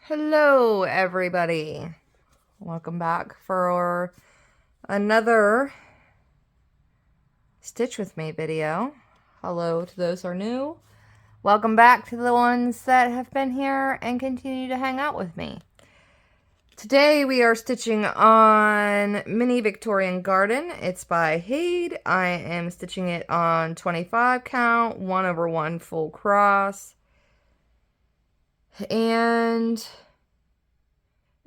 Hello, everybody. Welcome back for another Stitch With Me video. Hello to those who are new. Welcome back to the ones that have been here and continue to hang out with me. Today we are stitching on Mini Victorian Garden. It's by Hade. I am stitching it on 25 count, 1/1 full cross. And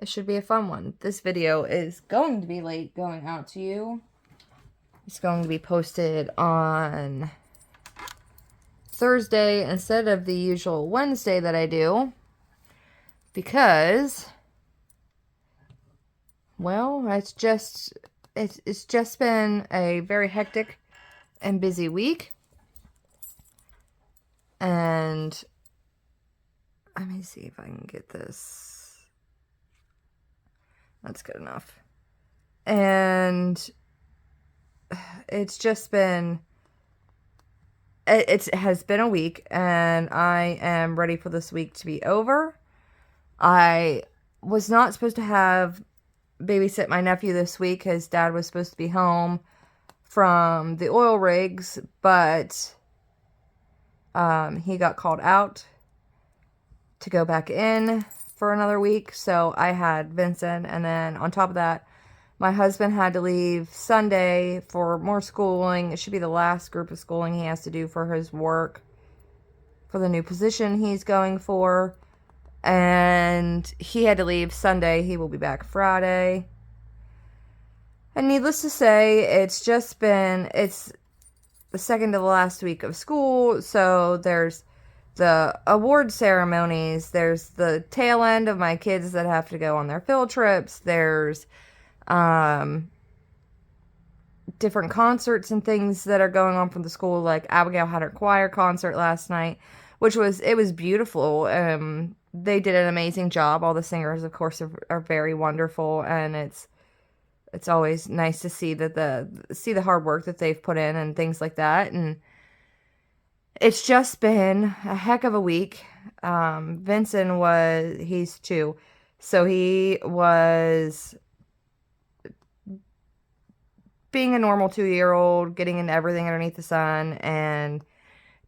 it should be a fun one. This video is going to be late going out to you. It's going to be posted on Thursday instead of the usual Wednesday that I do. Because, well, it's just been a very hectic and busy week. And let me see if I can get this. That's good enough. And it's just been, it has been a week, and I am ready for this week to be over. I was not supposed to have babysit my nephew this week. His dad was supposed to be home from the oil rigs, but he got called out to go back in for another week. So I had Vincent, and then on top of that, my husband had to leave Sunday for more schooling. It should be the last group of schooling he has to do for his work for the new position he's going for. And he had to leave Sunday. He will be back Friday. And needless to say, it's the second to the last week of school. So there's the award ceremonies. There's the tail end of my kids that have to go on their field trips. There's different concerts and things that are going on from the school. Like Abigail had her choir concert last night, which was beautiful. They did an amazing job. All the singers, of course, are very wonderful, and it's always nice to see that the hard work that they've put in and things like that. And it's just been a heck of a week. Vincent he's 2, so he was being a normal 2-year-old, getting into everything underneath the sun, and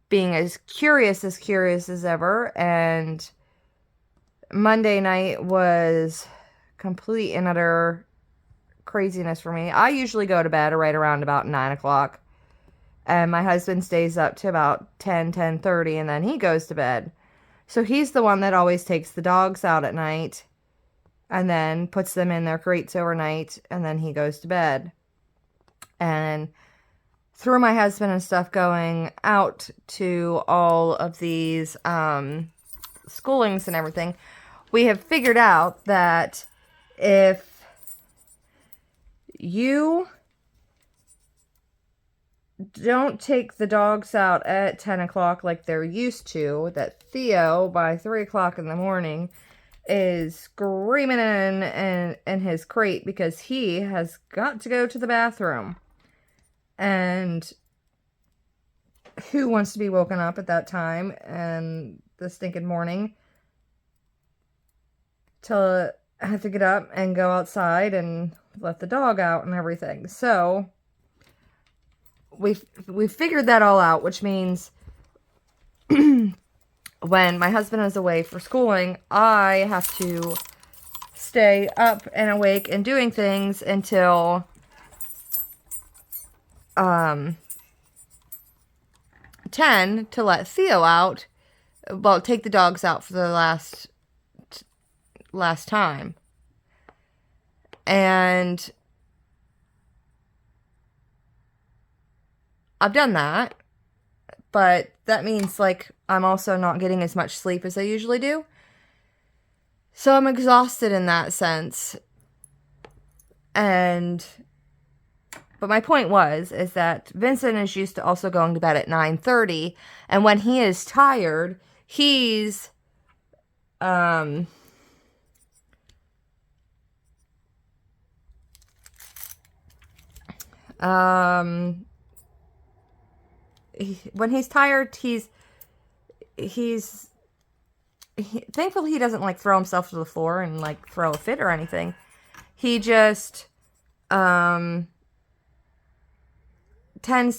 being as curious as ever. And Monday night was complete and utter craziness for me. I usually go to bed right around about 9 o'clock. And my husband stays up to about 10:30, and then he goes to bed. So he's the one that always takes the dogs out at night and then puts them in their crates overnight, and then he goes to bed. And through my husband and stuff going out to all of these schoolings and everything, we have figured out that if you don't take the dogs out at 10 o'clock like they're used to, that Theo, by 3 o'clock in the morning, is screaming in his crate because he has got to go to the bathroom. And who wants to be woken up at that time and the stinking morning to have to get up and go outside and let the dog out and everything? So we figured that all out, which means when my husband is away for schooling, I have to stay up and awake and doing things until 10 to let Theo out. Well, take the dogs out for the last time. And I've done that, but that means, like, I'm also not getting as much sleep as I usually do. So I'm exhausted in that sense. But my point is that Vincent is used to also going to bed at 9:30, and when he is tired, he's when he's tired, he's thankfully he doesn't like throw himself to the floor and like throw a fit or anything. He just tends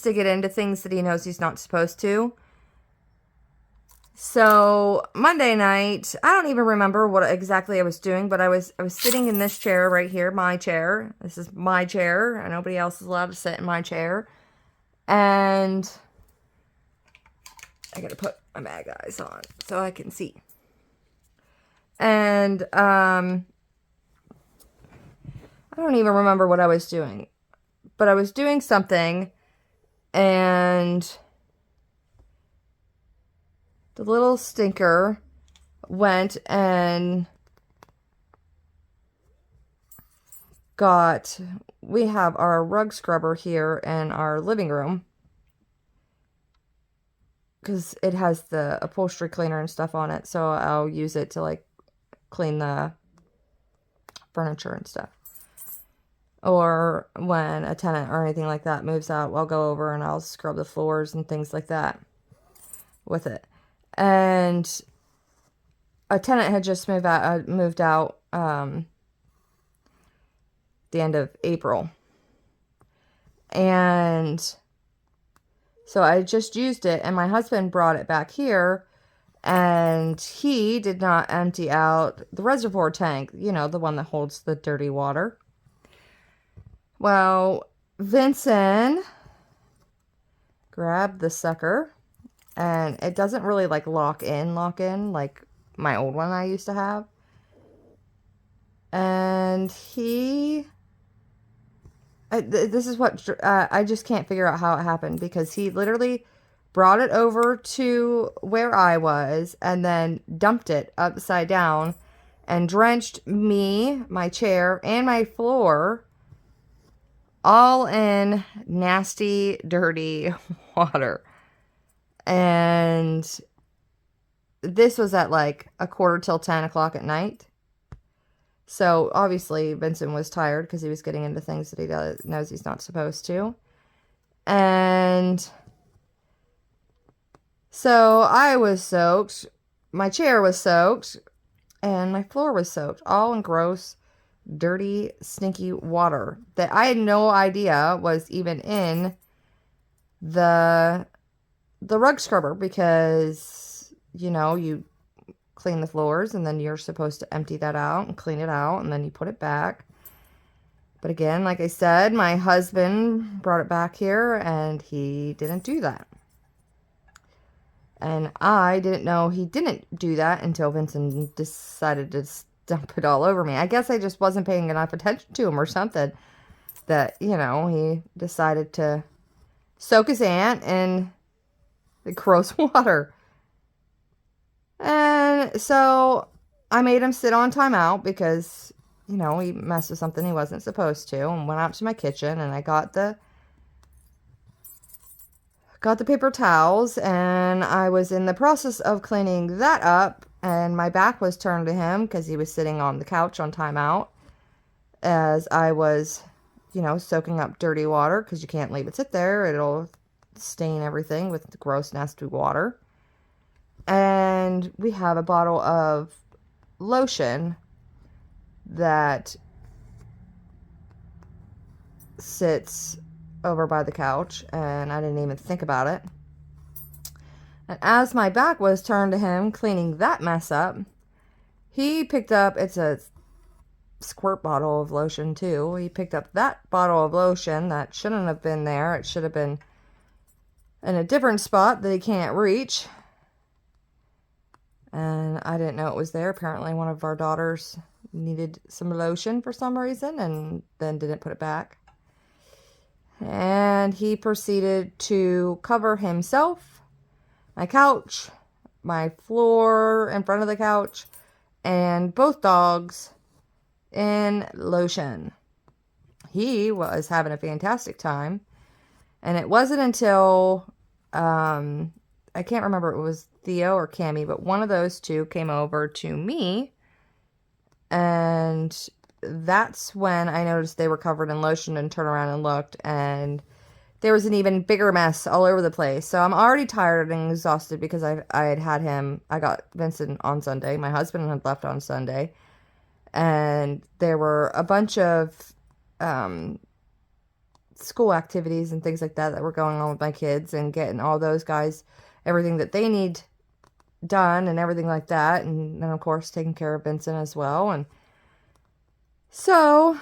to get into things that he knows he's not supposed to. So Monday night, I don't even remember what exactly I was doing, but I was sitting in this chair right here, my chair. This is my chair, and nobody else is allowed to sit in my chair. And I gotta put my mag eyes on so I can see. And I don't even remember what I was doing, but I was doing something, and the little stinker went and we have our rug scrubber here in our living room, because it has the upholstery cleaner and stuff on it, so I'll use it to like clean the furniture and stuff. Or when a tenant or anything like that moves out, I'll go over and I'll scrub the floors and things like that with it. And a tenant had just moved out the end of April. And so I just used it, and my husband brought it back here, and he did not empty out the reservoir tank, you know, the one that holds the dirty water. Well, Vincent grabbed the sucker, and it doesn't really like lock in like my old one I used to have. And this is what I just can't figure out how it happened, because he literally brought it over to where I was and then dumped it upside down and drenched me, my chair, and my floor all in nasty, dirty water. And this was at like 10:15 at night. So obviously Vincent was tired because he was getting into things that he knows he's not supposed to. And so I was soaked, my chair was soaked, and my floor was soaked, all in gross, dirty, stinky water that I had no idea was even in the rug scrubber, because, you know, you clean the floors and then you're supposed to empty that out and clean it out and then you put it back. But again, like I said, my husband brought it back here and he didn't do that. And I didn't know he didn't do that until Vincent decided to dump it all over me. I guess I just wasn't paying enough attention to him or something, that, you know, he decided to soak his aunt in the gross water. And so I made him sit on timeout because, you know, he messed with something he wasn't supposed to, and went out to my kitchen, and I got the paper towels, and I was in the process of cleaning that up, and my back was turned to him because he was sitting on the couch on timeout as I was, you know, soaking up dirty water, because you can't leave it sit there. It'll stain everything with the gross, nasty water. And we have a bottle of lotion that sits over by the couch, and I didn't even think about it. And as my back was turned to him cleaning that mess up, he picked up, it's a squirt bottle of lotion too, he picked up that bottle of lotion that shouldn't have been there. It should have been in a different spot that he can't reach. And I didn't know it was there. Apparently one of our daughters needed some lotion for some reason and then didn't put it back. And he proceeded to cover himself, my couch, my floor in front of the couch, and both dogs in lotion. He was having a fantastic time. And it wasn't until, I can't remember if it was Theo or Cammy, but one of those two came over to me, and that's when I noticed they were covered in lotion and turned around and looked, and there was an even bigger mess all over the place. So I'm already tired and exhausted because I got Vincent on Sunday. My husband had left on Sunday. And there were a bunch of school activities and things like that that were going on with my kids, and getting all those guys everything that they need done and everything like that. And then, of course, taking care of Vincent as well. And so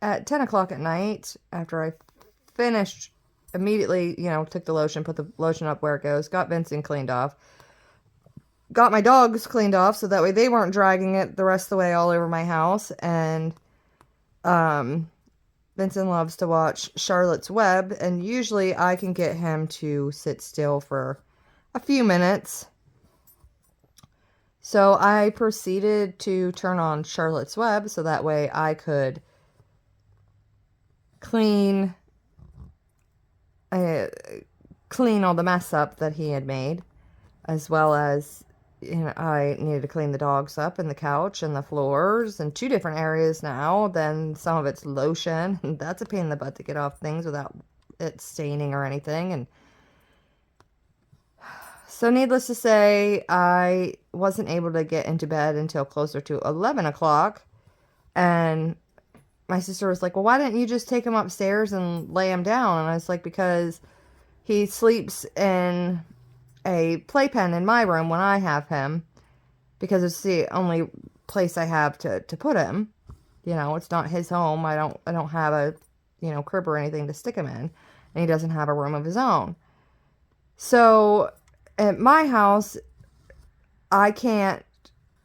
at 10 o'clock at night, after I finished, immediately, took the lotion, put the lotion up where it goes, got Vincent cleaned off, got my dogs cleaned off so that way they weren't dragging it the rest of the way all over my house. And Vincent loves to watch Charlotte's Web, and usually I can get him to sit still for a few minutes. So I proceeded to turn on Charlotte's Web so that way I could clean all the mess up that he had made, as well as I needed to clean the dogs up and the couch and the floors and 2 different areas now. Then some of it's lotion, and that's a pain in the butt to get off things without it staining or anything. And so needless to say, I wasn't able to get into bed until closer to 11 o'clock. And my sister was like, well, why didn't you just take him upstairs and lay him down? And I was like, because he sleeps in a playpen in my room when I have him, because it's the only place I have to put him. It's not his home. I don't have a, crib or anything to stick him in. And he doesn't have a room of his own. So at my house, I can't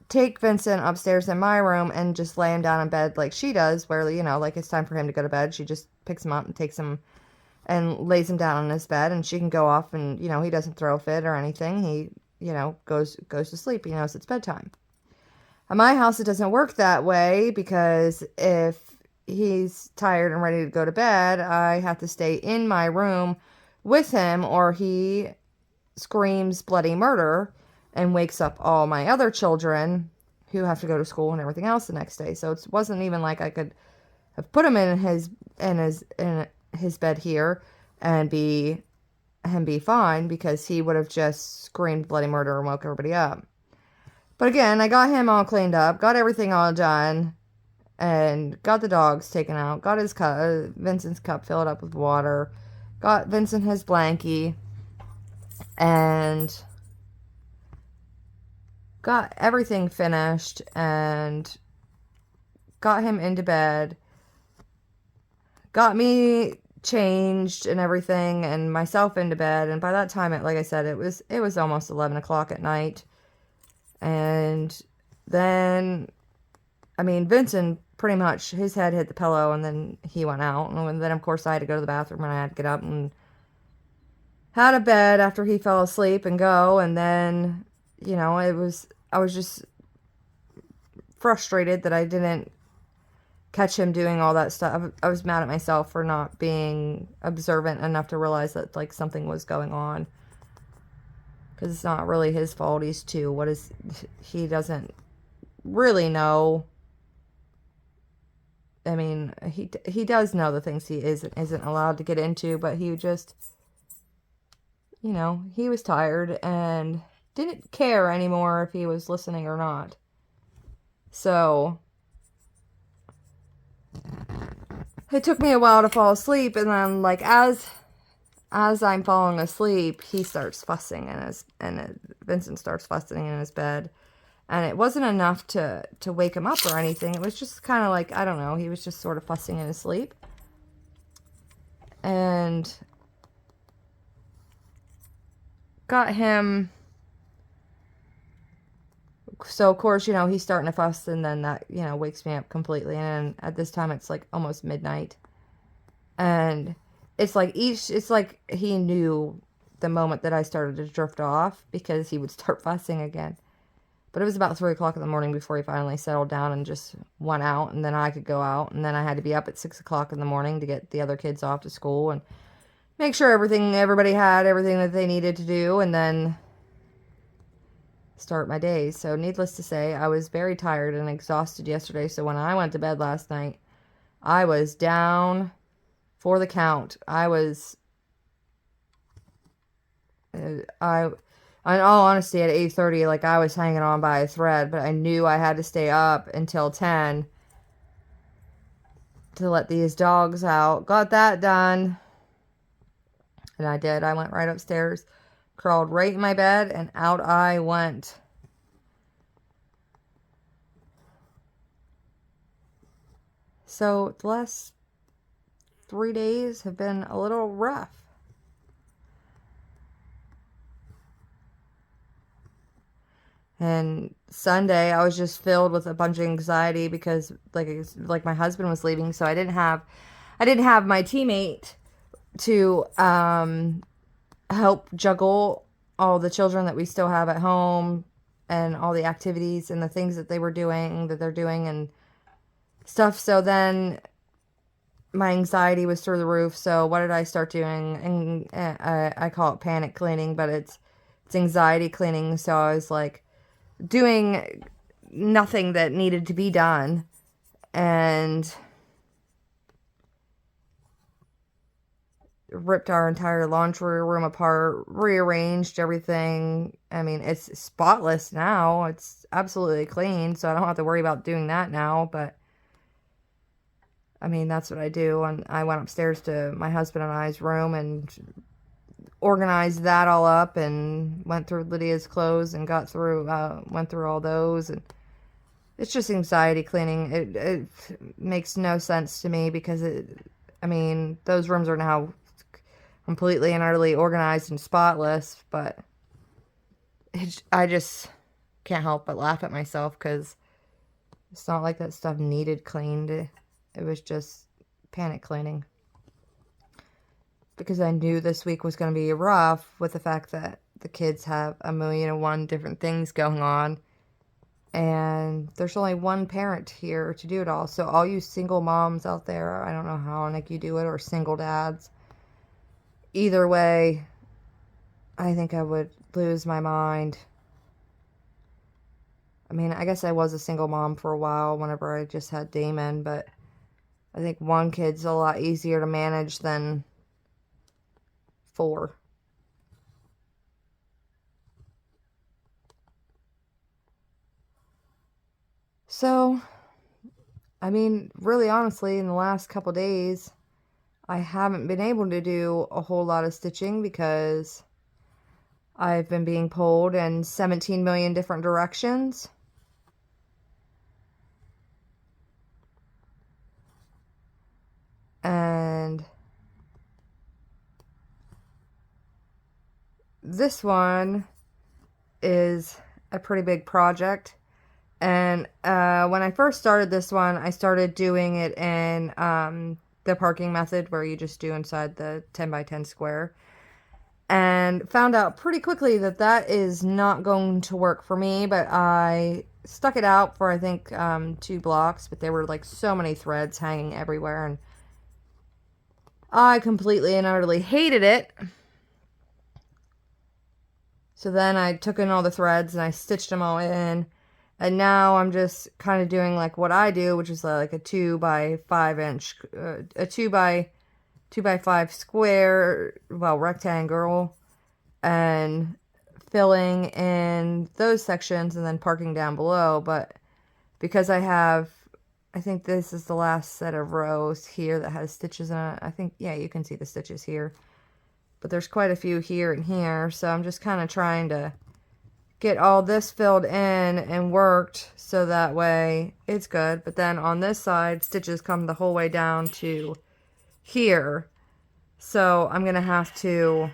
take Vincent upstairs in my room and just lay him down in bed like she does, where, like it's time for him to go to bed. She just picks him up and takes him and lays him down in his bed, and she can go off and, he doesn't throw a fit or anything. He, goes to sleep. He knows it's bedtime. At my house, it doesn't work that way, because if he's tired and ready to go to bed, I have to stay in my room with him, or he screams bloody murder and wakes up all my other children who have to go to school and everything else the next day. So it wasn't even like I could have put him in his bed here and be fine, because he would have just screamed bloody murder and woke everybody up. But again, I got him all cleaned up, got everything all done, and got the dogs taken out, got his cup, Vincent's cup filled up with water, got Vincent his blankie, and got everything finished, and got him into bed, got me changed and everything, and myself into bed. And by that time, like I said, it was almost 11 o'clock at night. And then, Vincent, pretty much his head hit the pillow, and then he went out. And then, of course, I had to go to the bathroom, and I had to get up and had a bed after he fell asleep and go. And then, I was just frustrated that I didn't catch him doing all that stuff. I was mad at myself for not being observant enough to realize that, like, something was going on. Because it's not really his fault. He's 2. He doesn't really know. He does know the things he isn't allowed to get into, but he just, he was tired and didn't care anymore if he was listening or not. So it took me a while to fall asleep, and then, like, as I'm falling asleep, he starts fussing Vincent starts fussing in his bed. And it wasn't enough to wake him up or anything. It was just kind of like, I don't know, he was just sort of fussing in his sleep. And got him. So, of course, he's starting to fuss, and then that, wakes me up completely. And at this time, it's like almost midnight. And it's like he knew the moment that I started to drift off, because he would start fussing again. But it was about 3 o'clock in the morning before he finally settled down and just went out, and then I could go out, and then I had to be up at 6 o'clock in the morning to get the other kids off to school and make sure everybody had everything that they needed to do, and then start my day. So needless to say, I was very tired and exhausted yesterday. So when I went to bed last night, I was down for the count. I, in all honesty, at 8:30, like, I was hanging on by a thread, but I knew I had to stay up until 10 to let these dogs out. Got that done. And I did. I went right upstairs, crawled right in my bed, and out I went. So the last 3 days have been a little rough. And Sunday, I was just filled with a bunch of anxiety because, like my husband was leaving, so I didn't have my teammate to help juggle all the children that we still have at home and all the activities and the things that they're doing and stuff. So then my anxiety was through the roof. So what did I start doing? And I call it panic cleaning, but it's anxiety cleaning. So I was like doing nothing that needed to be done and ripped our entire laundry room apart, rearranged everything. I mean, it's spotless now. It's absolutely clean, so I don't have to worry about doing that now, but I mean, that's what I do. And I went upstairs to my husband and I's room and organized that all up and went through Lydia's clothes and went through all those. And it's just anxiety cleaning. It makes no sense to me because I mean, those rooms are now completely and utterly organized and spotless, but I just can't help but laugh at myself because it's not like that stuff needed cleaned. It was just panic cleaning. Because I knew this week was going to be rough with the fact that the kids have 1,000,001 different things going on. And there's only one parent here to do it all. So all you single moms out there, I don't know how, Nick, you do it, or single dads. Either way, I think I would lose my mind. I mean, I guess I was a single mom for a while whenever I just had Damon, but I think one kid's a lot easier to manage than 4. So, I mean, really honestly, in the last couple days, I haven't been able to do a whole lot of stitching because I've been being pulled in 17 million different directions. And this one is a pretty big project. And when I first started this one, I started doing it in the parking method where you just do inside the 10 by 10 square. And found out pretty quickly that that is not going to work for me, but I stuck it out for, I think, 2 blocks, but there were like so many threads hanging everywhere, and I completely and utterly hated it. So then I took in all the threads and I stitched them all in, and now I'm just kind of doing like what I do, which is like a 2 by 5 inch, a 2 by 5 square, well, rectangle, and filling in those sections and then parking down below. But because I think this is the last set of rows here that has stitches in it. I think, yeah, you can see the stitches here, but there's quite a few here and here, so I'm just kind of trying to get all this filled in and worked so that way it's good. But then on this side, stitches come the whole way down to here, so I'm gonna have to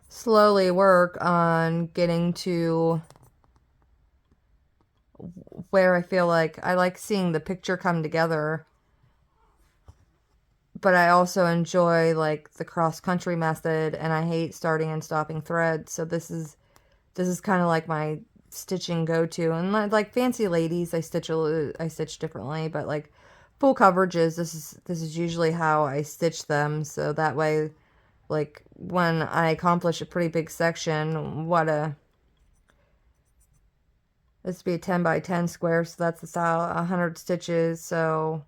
slowly work on getting to where I feel like I like seeing the picture come together, but I also enjoy like the cross country method, and I hate starting and stopping threads. So this is kind of like my stitching go-to. And like fancy ladies, I stitch differently, but like full coverages, this is usually how I stitch them. So that way, like when I accomplish a pretty big section, this would be a 10 by 10 square, so that's the style, 100 stitches. So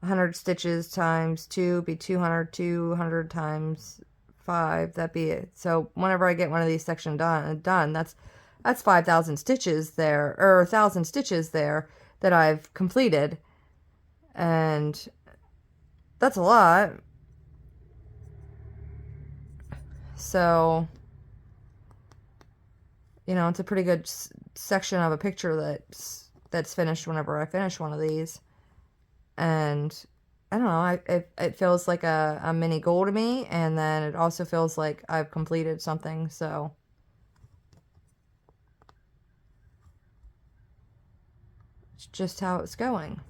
100 stitches times 2 be 200, 200 times 5, that'd be it. So whenever I get one of these sections done, that's 5,000 stitches there, or 1,000 stitches there that I've completed. And that's a lot. So, you know, it's a pretty good section of a picture that's finished whenever I finish one of these. And I don't know, it feels like a mini goal to me, and then it also feels like I've completed something, so it's just how it's going.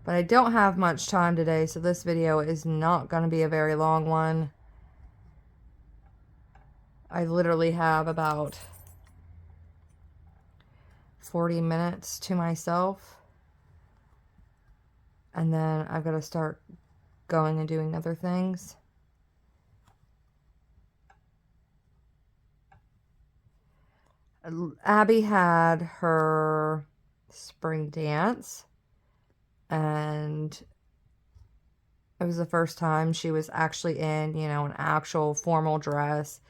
But I don't have much time today, so this video is not going to be a very long one. I literally have about 40 minutes to myself, and then I've got to start going and doing other things. Abby had her spring dance, and it was the first time she was actually in, you know, an actual formal dress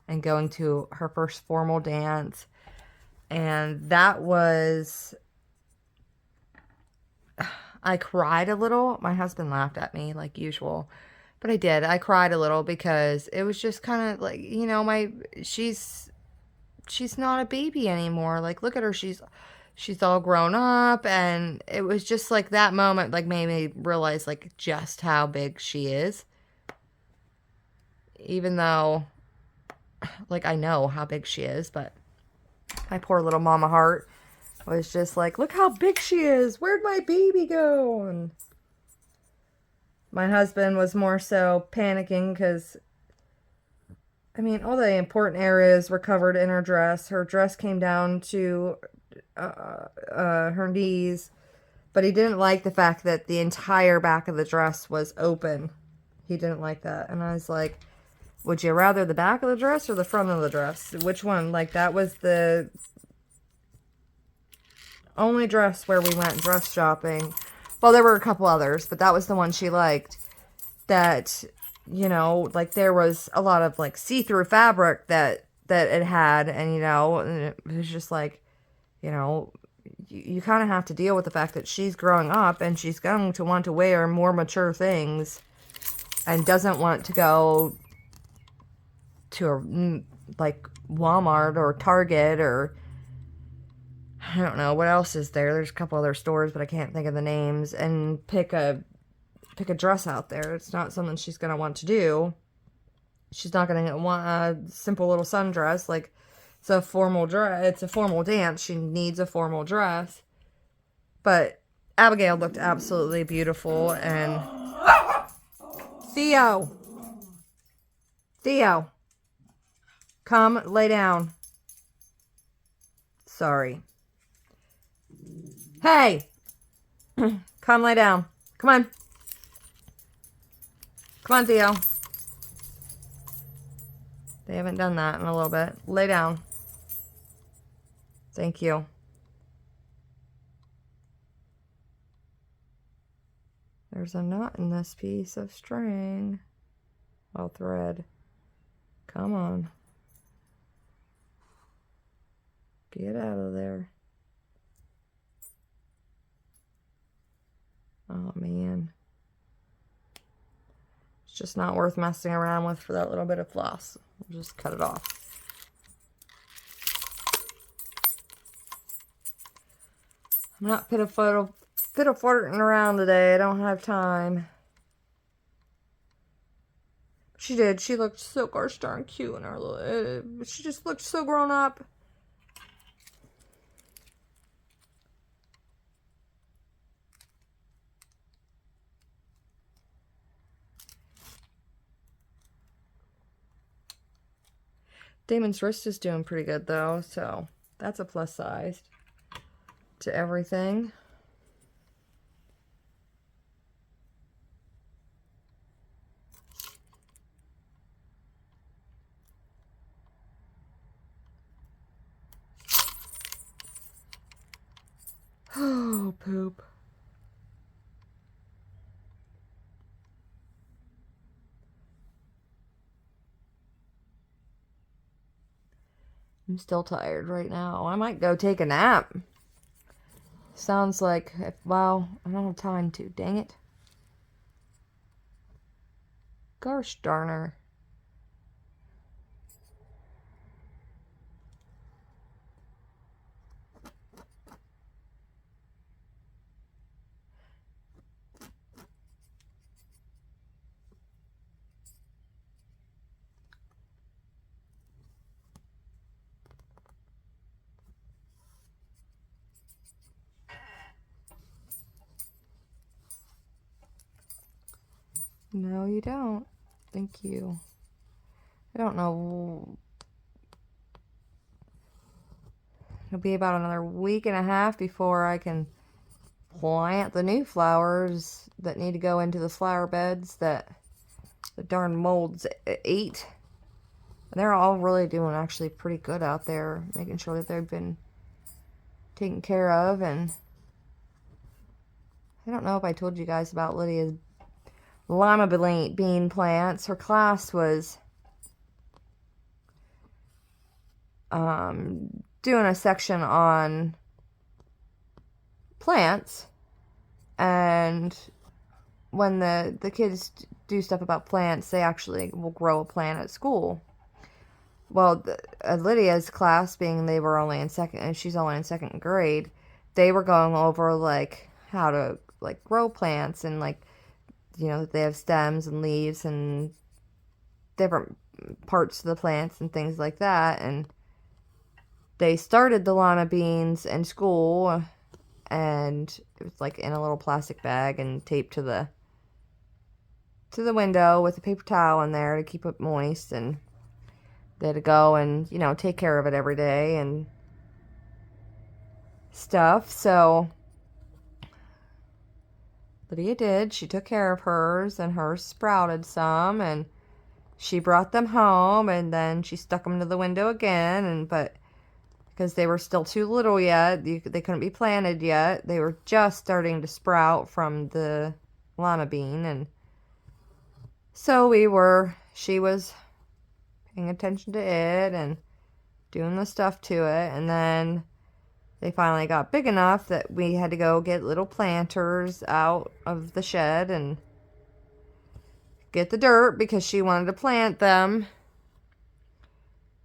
and going to her first formal dance. And that was, I cried a little. My husband laughed at me like usual, but I did. I cried a little because it was just kind of like, you know, she's not a baby anymore. Like, look at her. She's all grown up, and it was just like that moment like made me realize like just how big she is. Even though like I know how big she is, but my poor little mama heart was just like, look how big she is. Where'd my baby go? And my husband was more so panicking because, I mean, all the important areas were covered in her dress. Her dress came down to her knees, but he didn't like the fact that the entire back of the dress was open. He didn't like that. And I was like, would you rather the back of the dress or the front of the dress? Which one? Like, that was the only dress where we went dress shopping. Well, there were a couple others, but that was the one she liked. That, you know, like there was a lot of like see-through fabric that it had, and you know, and it was just like, you know, you kind of have to deal with the fact that she's growing up and she's going to want to wear more mature things and doesn't want to go to a, like Walmart or Target or I don't know what else is there. There's a couple other stores, but I can't think of the names, and pick a dress out there. It's not something she's going to want to do. She's not going to want a simple little sundress. Like, it's a formal dress. It's a formal dance. She needs a formal dress. But Abigail looked absolutely beautiful. And Theo, come lay down. Sorry. Hey, come lay down. Come on. Come on, Theo. They haven't done that in a little bit. Lay down. Thank you. There's a knot in this piece of string. Well, thread. Come on. Get out of there. Oh, man. It's just not worth messing around with for that little bit of floss. We'll just cut it off. I'm not fiddle-farting around today. I don't have time. She did. She looked so gosh darn cute in her little... she just looked so grown up. Damon's wrist is doing pretty good, though, so that's a plus size to everything. Oh, poop. I'm still tired right now. I might go take a nap. Sounds like, well, I don't have time to. Dang it. Gosh darn her. No, you don't. Thank you. I don't know. It'll be about another week and a half before I can plant the new flowers that need to go into the flower beds that the darn molds ate. And they're all really doing actually pretty good out there, making sure that they've been taken care of. And I don't know if I told you guys about Lydia's lima bean plants. Her class was doing a section on plants, and when the kids do stuff about plants, they actually will grow a plant at school. Well, Lydia's class, being they were only in second, and she's only in second grade, they were going over like how to like grow plants, and like, you know, they have stems and leaves and different parts of the plants and things like that. And they started the lima beans in school, and it was like in a little plastic bag and taped to the window with a paper towel in there to keep it moist. And they had to go and, you know, take care of it every day and stuff. So Lydia did. She took care of hers, and hers sprouted some, and she brought them home, and then she stuck them to the window again. And but because they were still too little yet, they couldn't be planted yet. They were just starting to sprout from the lima bean. And so she was paying attention to it and doing the stuff to it. And then they finally got big enough that we had to go get little planters out of the shed and get the dirt, because she wanted to plant them.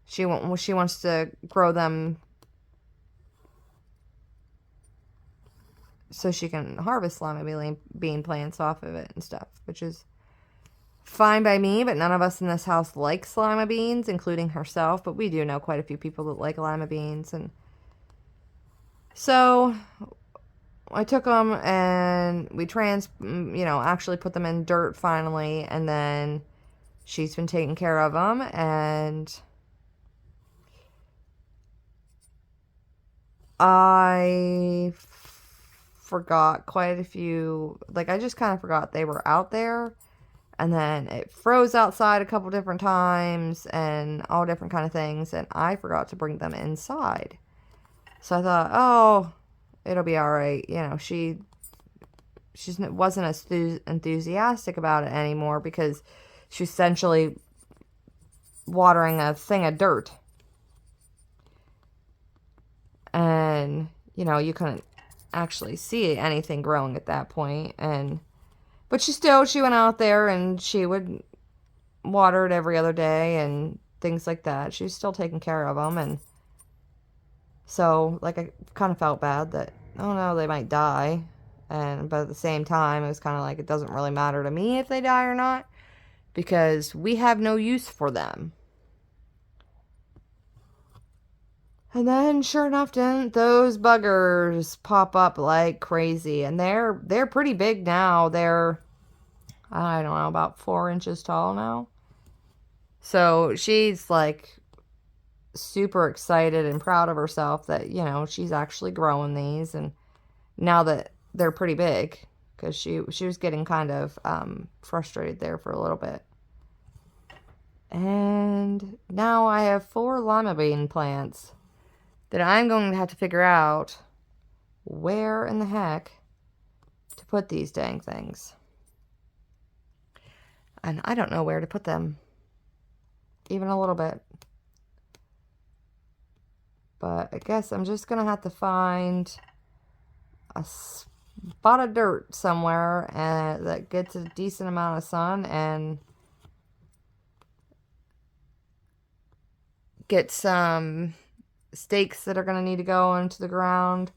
She wants to grow them so she can harvest lima bean plants off of it and stuff, which is fine by me. But none of us in this house likes lima beans, including herself. But we do know quite a few people that like lima beans. And so I took them and we actually put them in dirt finally. And then she's been taking care of them. And I forgot quite a few, like I just kind of forgot they were out there. And then it froze outside a couple different times and all different kind of things, and I forgot to bring them inside. So I thought, oh, it'll be all right. You know, she wasn't as enthusiastic about it anymore, because she's essentially watering a thing of dirt. And, you know, you couldn't actually see anything growing at that point. But she went out there and she would water it every other day and things like that. She was still taking care of them. And so, like, I kind of felt bad that, oh no, they might die. But at the same time, it was kind of like, it doesn't really matter to me if they die or not, because we have no use for them. And then, sure enough, didn't those buggers pop up like crazy? And they're pretty big now. They're, I don't know, about 4 inches tall now. So she's like super excited and proud of herself that, you know, she's actually growing these. And now that they're pretty big, because she was getting kind of frustrated there for a little bit. And now I have 4 lima bean plants that I'm going to have to figure out where in the heck to put these dang things. And I don't know where to put them, even a little bit. But I guess I'm just going to have to find a spot of dirt somewhere that gets a decent amount of sun and get some stakes that are going to need to go into the ground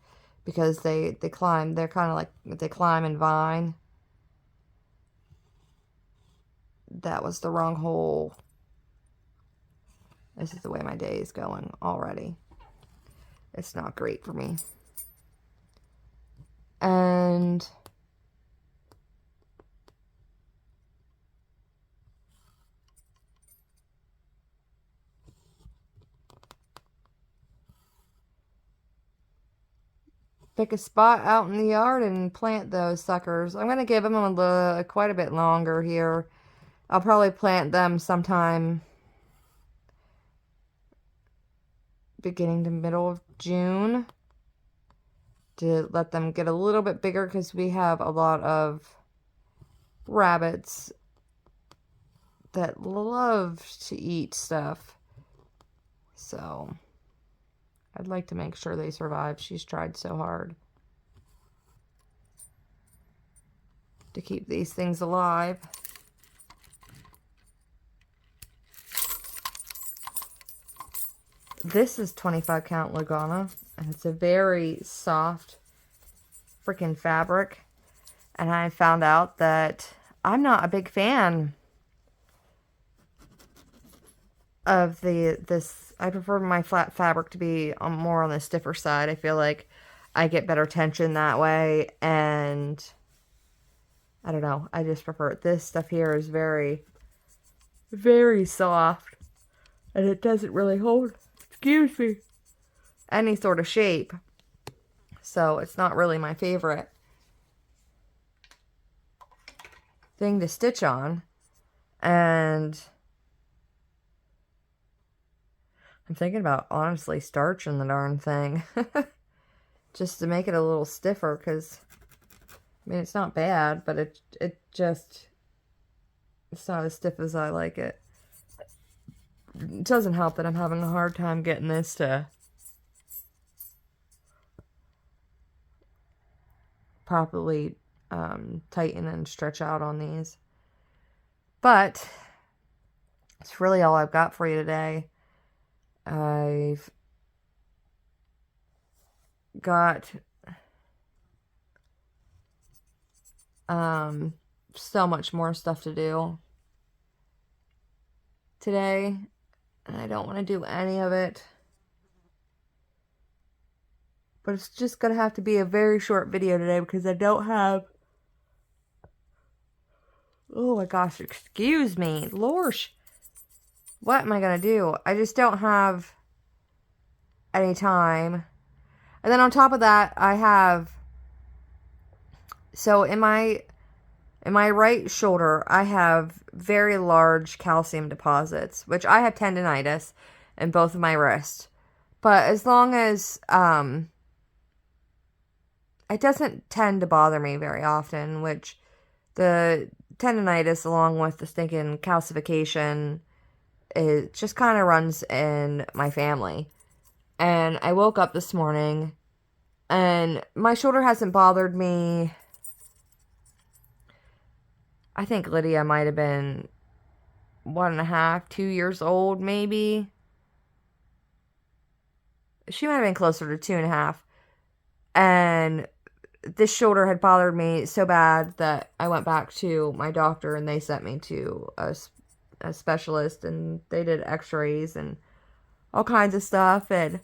because they climb. They're kind of like, they climb and vine. That was the wrong hole. This is the way my day is going already. It's not great for me. And pick a spot out in the yard and plant those suckers. I'm going to give them quite a bit longer here. I'll probably plant them sometime beginning to middle of June to let them get a little bit bigger because we have a lot of rabbits that love to eat stuff. So I'd like to make sure they survive. She's tried so hard to keep these things alive. This is 25 count Lagana, and it's a very soft freaking fabric. And I found out that I'm not a big fan of this. I prefer my flat fabric to be more on the stiffer side. I feel like I get better tension that way, and I don't know. I just prefer it. This stuff here is very, very soft, and it doesn't really hold, excuse me, any sort of shape. So it's not really my favorite thing to stitch on. And I'm thinking about honestly starching the darn thing just to make it a little stiffer, because I mean, it's not bad, but it's not as stiff as I like it. It doesn't help that I'm having a hard time getting this to properly tighten and stretch out on these. But it's really all I've got for you today. I've got so much more stuff to do today, and I don't want to do any of it. But it's just gonna have to be a very short video today because I don't have, oh my gosh, excuse me, Lorsh. What am I gonna do? I just don't have any time. And then on top of that, I have, so in my right shoulder, I have very large calcium deposits, which I have tendonitis in both of my wrists. But as long as, it doesn't tend to bother me very often, which the tendonitis along with the stinking calcification, it just kind of runs in my family. And I woke up this morning and my shoulder hasn't bothered me. I think Lydia might have been 1.5, 2 years old, maybe. She might have been closer to 2.5. And this shoulder had bothered me so bad that I went back to my doctor and they sent me to a specialist, and they did x-rays and all kinds of stuff. And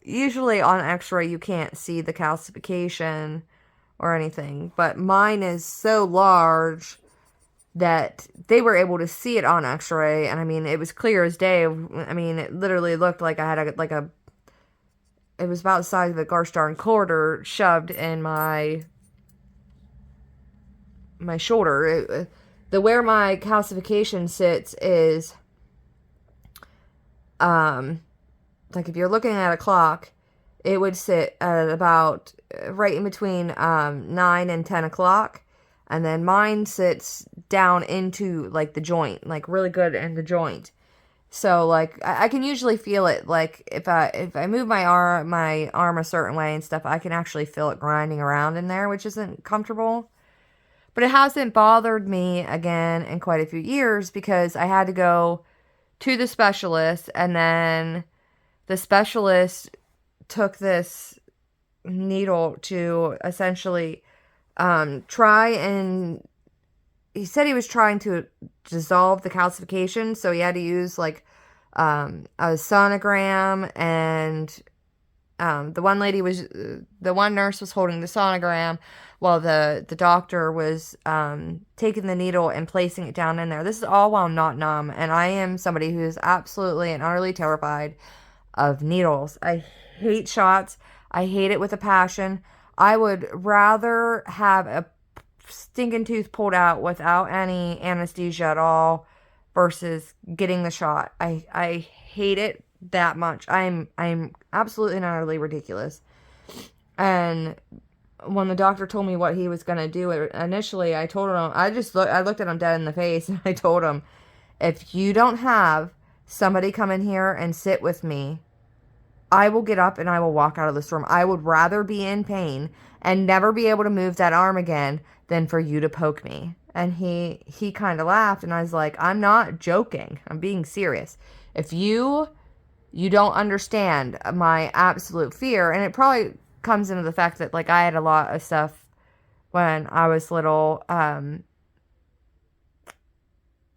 usually on x-ray you can't see the calcification or anything, but mine is so large that they were able to see it on x-ray. And I mean, it was clear as day. I mean, it literally looked like I had it was about the size of a gosh darn quarter shoved in my shoulder. Where my calcification sits is, like if you're looking at a clock, it would sit at about right in between 9 and 10 o'clock. And then mine sits down into like the joint, like really good in the joint. So like I can usually feel it. Like if I move my arm a certain way and stuff, I can actually feel it grinding around in there, which isn't comfortable. But it hasn't bothered me again in quite a few years because I had to go to the specialist, and then the specialist took this needle to essentially try and he said he was trying to dissolve the calcification, so he had to use like a sonogram, and the one nurse was holding the sonogram while the doctor was taking the needle and placing it down in there. This is all while I'm not numb, and I am somebody who is absolutely and utterly terrified of needles. I hate shots. I hate it with a passion. I would rather have a stinking tooth pulled out without any anesthesia at all versus getting the shot. I hate it that much. I'm absolutely and utterly ridiculous. And when the doctor told me what he was gonna do, initially I told him I looked at him dead in the face and I told him, if you don't have somebody come in here and sit with me, I will get up and I will walk out of this room. I would rather be in pain and never be able to move that arm again than for you to poke me. And he kind of laughed, and I was like, I'm not joking. I'm being serious. If you don't understand my absolute fear, and it probably comes into the fact that like I had a lot of stuff when I was little.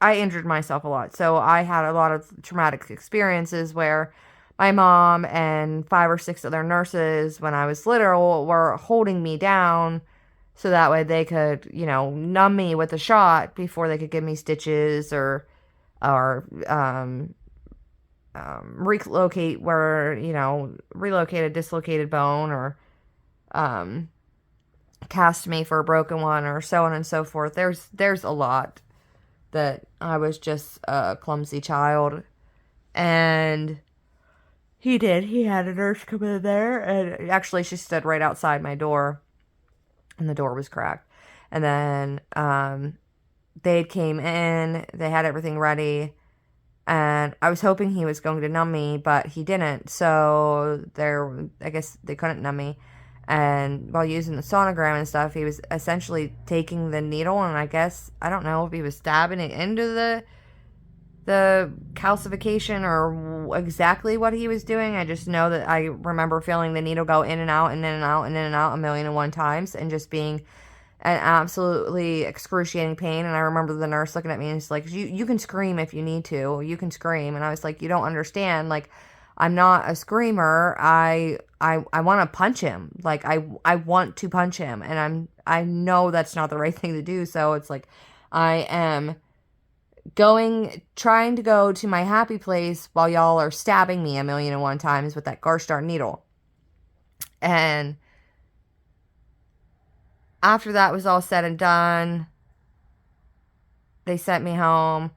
I injured myself a lot. So I had a lot of traumatic experiences where my mom and 5 or 6 other nurses when I was little were holding me down so that way they could, numb me with a shot before they could give me stitches or relocate relocate a dislocated bone or cast me for a broken one or so on and so forth. There's a lot that I was just a clumsy child. And he had a nurse come in there, and actually she stood right outside my door, and the door was cracked. And then they came in, they had everything ready, and I was hoping he was going to numb me, but he didn't. So I guess they couldn't numb me. And while using the sonogram and stuff, he was essentially taking the needle, and I don't know if he was stabbing it into the calcification or exactly what he was doing. I just know that I remember feeling the needle go in and out and in and out and in and out 1,000,001 times, and just being an absolutely excruciating pain. And I remember the nurse looking at me and she's like, you can scream if you need to. You can scream. And I was like, you don't understand. Like, I'm not a screamer. I want to punch him. Like, I want to punch him. And I know that's not the right thing to do. So it's like, I am trying to go to my happy place while y'all are stabbing me 1,000,001 times with that gosh darn needle. And after that was all said and done, they sent me home.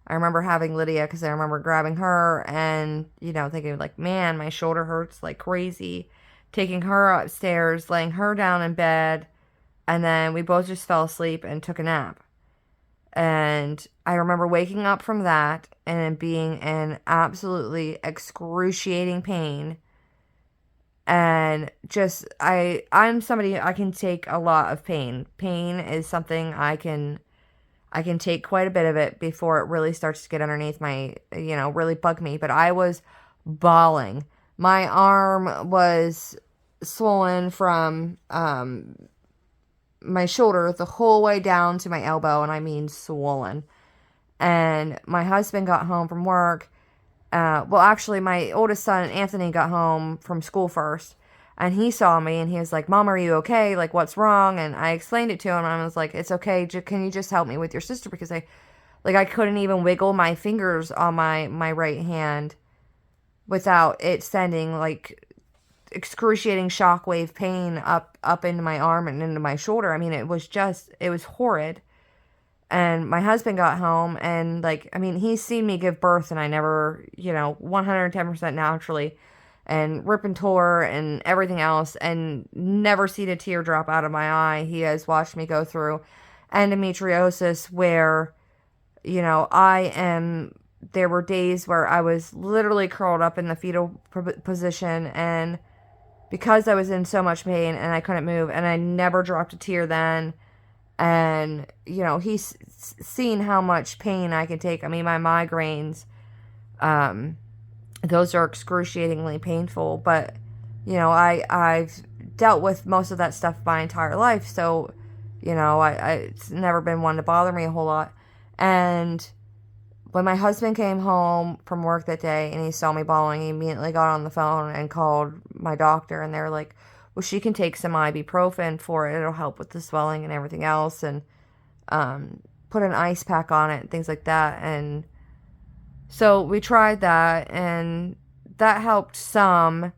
I remember having Lydia because I remember grabbing her and, thinking like, man, my shoulder hurts like crazy. Taking her upstairs, laying her down in bed, and then we both just fell asleep and took a nap. And I remember waking up from that and being in absolutely excruciating pain. And just, I'm somebody, I can take a lot of pain. Pain is something I can take quite a bit of it before it really starts to get underneath my, really bug me. But I was bawling. My arm was swollen from my shoulder the whole way down to my elbow, and I mean swollen. And my husband got home from work. Actually, my oldest son, Anthony, got home from school first. And he saw me, and he was like, Mom, are you okay? Like, what's wrong? And I explained it to him, and I was like, it's okay. Can you just help me with your sister? Because I couldn't even wiggle my fingers on my right hand without it sending, like, excruciating shockwave pain up into my arm and into my shoulder. I mean, it was horrid. And my husband got home, and he's seen me give birth, and I never, 110% naturally, and rip and tore and everything else, and never seen a tear drop out of my eye. He has watched me go through endometriosis where, I am there were days where I was literally curled up in the fetal position, and because I was in so much pain and I couldn't move, and I never dropped a tear then. And, you know, he's seen how much pain I can take. I mean, my migraines, um, those are excruciatingly painful, but, you know, I've dealt with most of that stuff my entire life. So, you know, it's never been one to bother me a whole lot. And when my husband came home from work that day and he saw me bawling, he immediately got on the phone and called my doctor, and they were like, well, she can take some ibuprofen for it. It'll help with the swelling and everything else, and put an ice pack on it and things like that. And so we tried that, and that helped some.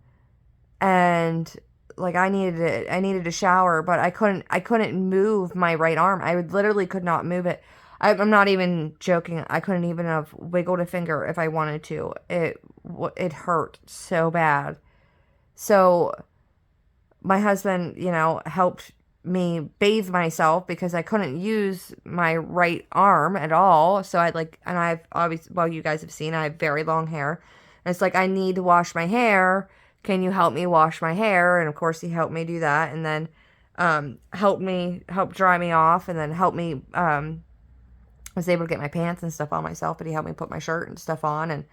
And like I needed a shower, but I couldn't move my right arm. I literally could not move it. I'm not even joking. I couldn't even have wiggled a finger if I wanted to. It hurt so bad. So my husband, you know, helped me bathe myself because I couldn't use my right arm at all. So and I've obviously, well, you guys have seen, I have very long hair. And it's like, I need to wash my hair. Can you help me wash my hair? And of course he helped me do that. And then, help dry me off, and then help me, I was able to get my pants and stuff on myself, but he helped me put my shirt and stuff on.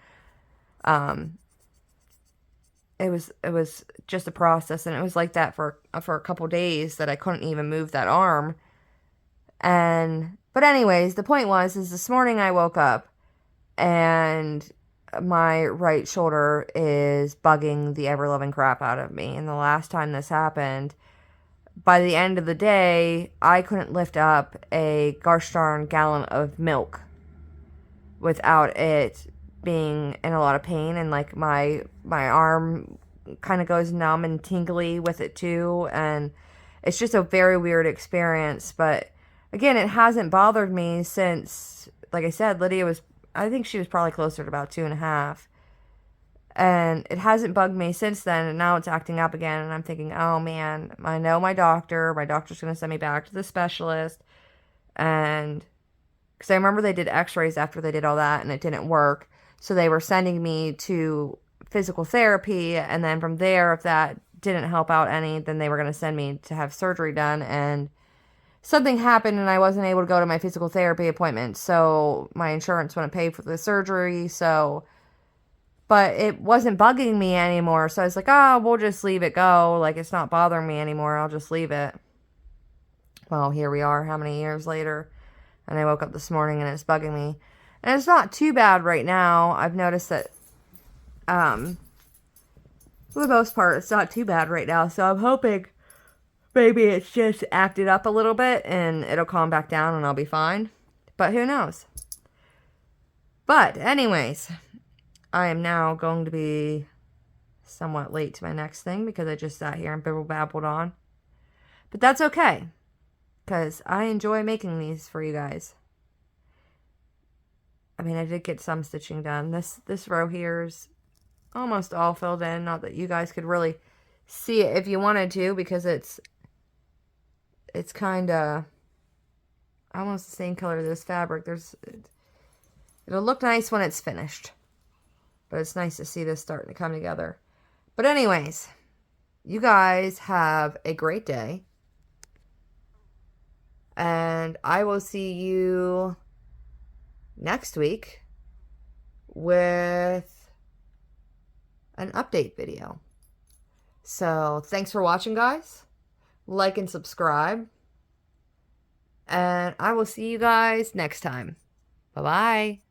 And, it was just a process, and it was like that for a couple days that I couldn't even move that arm. But anyways, the point is this morning I woke up and my right shoulder is bugging the ever-loving crap out of me. And the last time this happened, by the end of the day, I couldn't lift up a gosh darn gallon of milk without it being in a lot of pain, and like my arm kind of goes numb and tingly with it too, and it's just a very weird experience. But again, it hasn't bothered me since, like I said, I think she was probably closer to about 2.5, and it hasn't bugged me since then, and now it's acting up again, and I'm thinking, oh man, I know my doctor's going to send me back to the specialist. And because I remember they did x-rays after they did all that and it didn't work. So they were sending me to physical therapy, and then from there, if that didn't help out any, then they were going to send me to have surgery done. And something happened and I wasn't able to go to my physical therapy appointment, so my insurance wouldn't pay for the surgery. So, but it wasn't bugging me anymore, so I was like, oh, we'll just leave it go. Like, it's not bothering me anymore. I'll just leave it. Well, here we are, how many years later? And I woke up this morning and it's bugging me. And it's not too bad right now. I've noticed that, for the most part, it's not too bad right now. So I'm hoping maybe it's just acted up a little bit and it'll calm back down and I'll be fine. But who knows? But anyways, I am now going to be somewhat late to my next thing because I just sat here and babbled on. But that's okay, because I enjoy making these for you guys. I mean, I did get some stitching done. This row here is almost all filled in. Not that you guys could really see it if you wanted to, because it's kind of almost the same color as this fabric. It'll look nice when it's finished, but it's nice to see this starting to come together. But anyways, you guys have a great day, and I will see you next week with an update video. So thanks for watching, guys. Like and subscribe, and I will see you guys next time. Bye-bye.